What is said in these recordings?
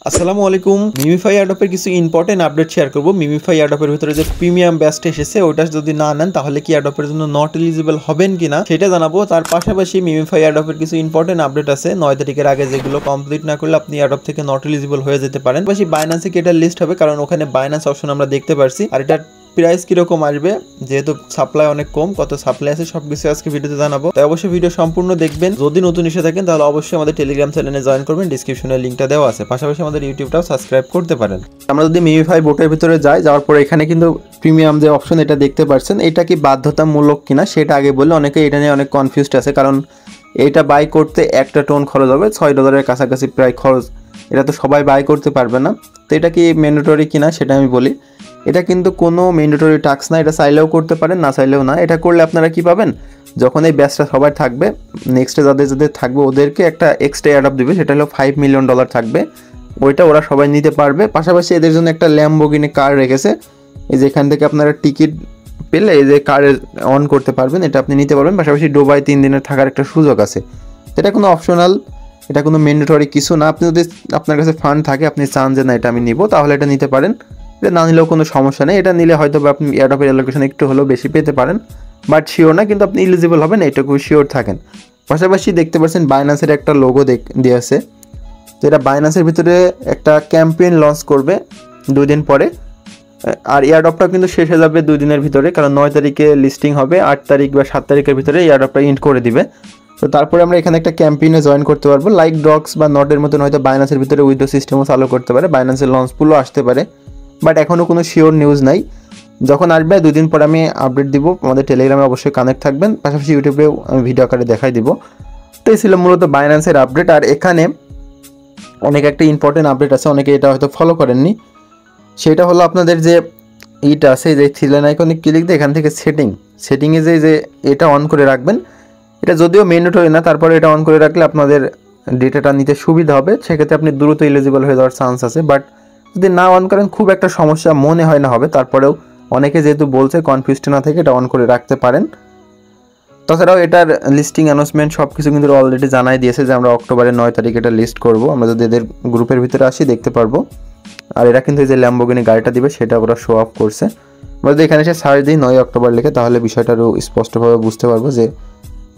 আসসালামু আলাইকুম। মিমিফাই অ্যাডপের কিছু ইম্পর্টেন্ট আপডেট শেয়ার করব। মিমিফাই অ্যাডপের ভিতরে যে প্রিমিয়াম ব্যাচটা এসেছে ওটা যদি না নেন তাহলে কি অ্যাডপের জন্য নট এলিজিবল হবেন কিনা সেটা জানাবো। তার পাশাপাশি মিমিফাই অ্যাডপের কিছু ইম্পর্টেন্ট আপডেট আছে 9 তারিখের আগে, যেগুলো কমপ্লিট না করলে আপনি অ্যাডপ থেকে নট এলিজিবল হয়ে যেতে পারেন। পাশাপাশি বাইন্যান্সে কি এটা লিস্ট হবে, কারণ ওখানে বাইন্যান্স অপশন আমরা দেখতে পারছি। আর এটার প্রাইস কিরকম আসবে, যেহেতু সাপ্লাই অনেক কম, কত সাপ্লাই আছে সবকিছু আজকে ভিডিওতে জানাবো। তাই অবশ্যই ভিডিও সম্পূর্ণ দেখবেন। যদি নতুন এসে থাকেন তাহলে অবশ্যই আমাদের টেলিগ্রাম চ্যানেলে জয়েন করবেন, ডিসক্রিপশনে লিঙ্কটা দেওয়া আছে। পাশাপাশি আমাদের ইউটিউবটাও সাবস্ক্রাইব করতে পারেন। আমরা যদি মিমিফাই বোটের ভিতরে যাওয়ার পরে এখানে কিন্তু প্রিমিয়াম যে অপশন এটা দেখতে পাচ্ছেন, এটা কি বাধ্যতামূলক কিনা সেটা আগে বললে, অনেকে এটা নিয়ে অনেক কনফিউজড আছে। কারণ এইটা বাই করতে একটা টোন খরচ হবে, $6 কাছাকাছি প্রায় খরচ। এটা তো সবাই বাই করতে পারবে না। তো এটা কি ম্যান্ডেটরি কিনা সেটা আমি বলি। এটা কিন্তু কোনো ম্যান্ডেটরি টাস্ক না, এটা চাইলেও করতে পারেন, না চাইলেও না। এটা করলে আপনারা কি পাবেন, যখন এই ব্যাচটা সবাই থাকবে, নেক্সটে যাদের থাকবে ওদেরকে একটা এক্সট্রা অ্যাডপ দিবে, সেটা হলো $5 মিলিয়ন থাকবে। ওইটা ওরা সবাই নিতে পারবে। পাশাপাশি এদের জন্য একটা ল্যাম্বোর্গিনি কার রেখেছে, এই যে এখান থেকে আপনারা টিকিট পেলে এই যে কার অন করতে পারবেন, এটা আপনি নিতে পারবেন। পাশাপাশি দুবাই 3 দিনের থাকার একটা সুযোগ আছে। এটা কোনো অপশনাল, এটা কোনো ম্যান্ডেটরি কিছু না। আপনি যদি আপনার কাছে ফান্ড থাকে, আপনি চান যে না এটা আমি নিব, তাহলে এটা নিতে পারেন। এটা না নিলেও কোনো সমস্যা নেই। এটা নিলে হয়তো বা আপনি অ্যাডপের অ্যালোকেশন একটু হলেও বেশি পেতে পারেন, বাট শিওর না, কিন্তু আপনি এলিজিবল হবেন এইটুকু শিওর থাকেন। পাশাপাশি দেখতে পাচ্ছেন বাইন্যান্সের একটা লোগো দিয়ে আছে, যেটা বাইন্যান্সের ভিতরে একটা ক্যাম্পেইন লঞ্চ করবে 2 দিন পরে। আর এয়ারড্রপটা কিন্তু শেষ হয়ে যাবে 2 দিনের ভিতরে, কারণ 9 তারিখে লিস্টিং হবে, 8 তারিখ বা 7 তারিখের ভিতরে এয়ারড্রপটা ইন্ড করে দিবে। তো তারপরে আমরা এখানে একটা ক্যাম্পেইনে জয়েন করতে পারবো। লাইক ডক্স বা নটের মতন হয়তো বাইন্যান্সের ভিতরে উইথড্র সিস্টেমও চালু করতে পারে, বাইন্যান্সের লঞ্চ পুলও আসতে পারে, বাট এখনও কোনো শিওর নিউজ নাই। যখন আসবে 2 দিন পরে আমি আপডেট দিব। আমাদের টেলিগ্রামে অবশ্যই কানেক্ট থাকবেন, পাশাপাশি ইউটিউবেও আমি ভিডিও আকারে দেখাই দিব। তো এই ছিল মূলত বাইন্যান্সের আপডেট। আর এখানে অনেক একটা ইম্পর্টেন্ট আপডেট আছে, অনেকে এটা হয়তো ফলো করেননি। সেটা হলো আপনাদের যে এইটা আছে, যে থ্রি লাইন আইকনে ক্লিক দিয়ে এখান থেকে সেটিংয়ে যে এটা অন করে রাখবেন। এটা যদিও ম্যান্ডেটরি না, তারপরে এটা অন করে রাখলে আপনাদের ডেটাটা নিতে সুবিধা হবে। সেক্ষেত্রে আপনি দ্রুত এলিজিবল হয়ে যাওয়ার চান্স আছে। বাট যদি না অন করেন খুব একটা সমস্যা মনে হয় না হবে। তারপরেও অনেকে যেহেতু বলছে, কনফিউজড না থেকে এটা অন করে রাখতে পারেন। তাছাড়াও এটার লিস্টিং অ্যানাউন্সমেন্ট সব কিছু কিন্তু অলরেডি জানাই দিয়েছে যে আমরা অক্টোবরের 9 তারিখে এটা লিস্ট করব। আমরা যদি এদের গ্রুপের ভিতরে আসি দেখতে পারবো। আর এরা কিন্তু এই যে ল্যাম্বোর্গিনি গাড়িটা দিবে সেটা ওরা শো অফ করছে। আমরা যদি এখানে এসে সার্চ দিই 9 অক্টোবর লিখে, তাহলে বিষয়টা আরও স্পষ্টভাবে বুঝতে পারবো যে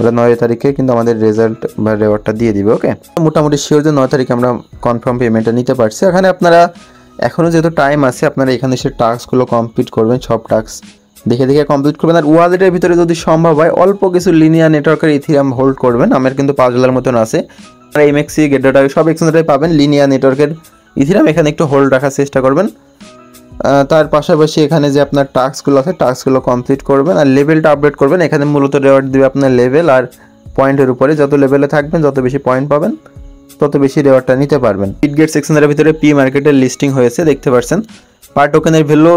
ওরা 9 তারিখে কিন্তু আমাদের রেজাল্ট বা রেওয়ার্ডটা দিয়ে দিবে। ওকে, মোটামুটি শিওর যে 9 তারিখে আমরা কনফার্ম পেমেন্টটা নিতে পারছি। এখানে আপনারা এখনও যেহেতু টাইম আছে, আপনারা এখানে এসে টাস্কগুলো কমপ্লিট করবেন, সব টাস্ক দেখে কমপ্লিট করবেন। আর ওয়ালেটের ভিতরে যদি সম্ভব হয় অল্প কিছু লিনিয়ার নেটওয়ার্কের ইথিরিয়াম হোল্ড করবেন। আমার কিন্তু $5 মতন আছে। আর এমএক্সি গেটডাটা সব এক্সচেঞ্জে পাবেন লিনিয়ার নেটওয়ার্কের ইথিরিয়াম, এখানে একটু হোল্ড রাখার চেষ্টা করবেন। তার পাশাপাশি এখানে যে আপনার টাস্কগুলো আছে টাস্কগুলো কমপ্লিট করবেন আর লেভেলটা আপডেট করবেন। এখানে মূলত রেওয়ার্ড দেবে আপনার লেভেল আর পয়েন্টের উপরে। যত লেভেলে থাকবেন যত বেশি পয়েন্ট পাবেন তত বেশি রেওয়ার্ডটা নিতে পারবেন। বিটগেট সেকশনের ভিতরে পি মার্কেটের লিস্টিং হয়েছে, দেখতে পাচ্ছেন। পার টোকেনের ভ্যালু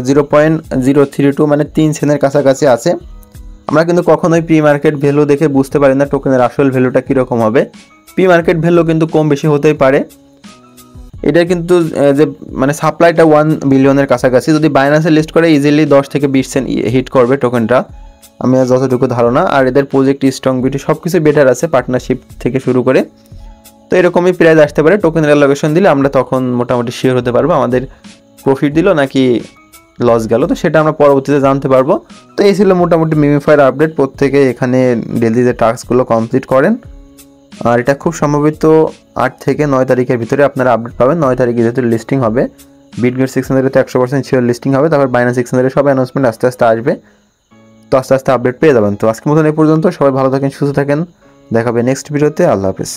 0.032 মানে 3 সেন্টের কাছাকাছি আছে। আমরা কিন্তু কখনোই পি মার্কেট ভ্যালু দেখে বুঝতে পারি না টোকেনের আসল ভ্যালুটা কীরকম হবে। পি মার্কেট ভ্যালু কিন্তু কম বেশি হতেই পারে। এটা কিন্তু যে মানে সাপ্লাইটা 1 বিলিয়নের কাছাকাছি। যদি বাইন্যান্সে লিস্ট করে ইজিলি 10 থেকে 20 সেন্ট হিট করবে টোকেনটা, আমি যতটুকু ধারণা। আর এদের প্রজেক্ট স্ট্রংবিটি সব কিছু বেটার আছে, পার্টনারশিপ থেকে শুরু করে। তো এরকমই প্রাইস আসতে পারে। টোকেনের অ্যালোকেশন দিলে আমরা তখন মোটামুটি শিওর হতে পারবো আমাদের প্রফিট দিল নাকি লস গেল, তো সেটা আমরা পরবর্তীতে জানতে পারবো। তো এই ছিল মোটামুটি মিমিফাইয়ের আপডেট। প্রত্যেকে এখানে ডেলি যে টাস্কগুলো কমপ্লিট করেন। আর এটা খুব সম্ভবত 8 থেকে 9 তারিখের ভিতরে আপনারা আপডেট পাবেন। 9 তারিখে যেহেতু লিস্টিং হবে, বিটগেট 600 তো 100% শিওর লিস্টিং হবে। তারপর বাইন্যান্স 600 সব অ্যানাউন্সমেন্ট আস্তে আস্তে আসবে। তো আস্তে আস্তে আপডেট পেয়ে যাবেন। তো আজকের মতন এই পর্যন্ত। সবাই ভালো থাকেন, সুস্থ থাকেন, দেখা হবে নেক্সট ভিডিওতে। আল্লাহ হাফেজ।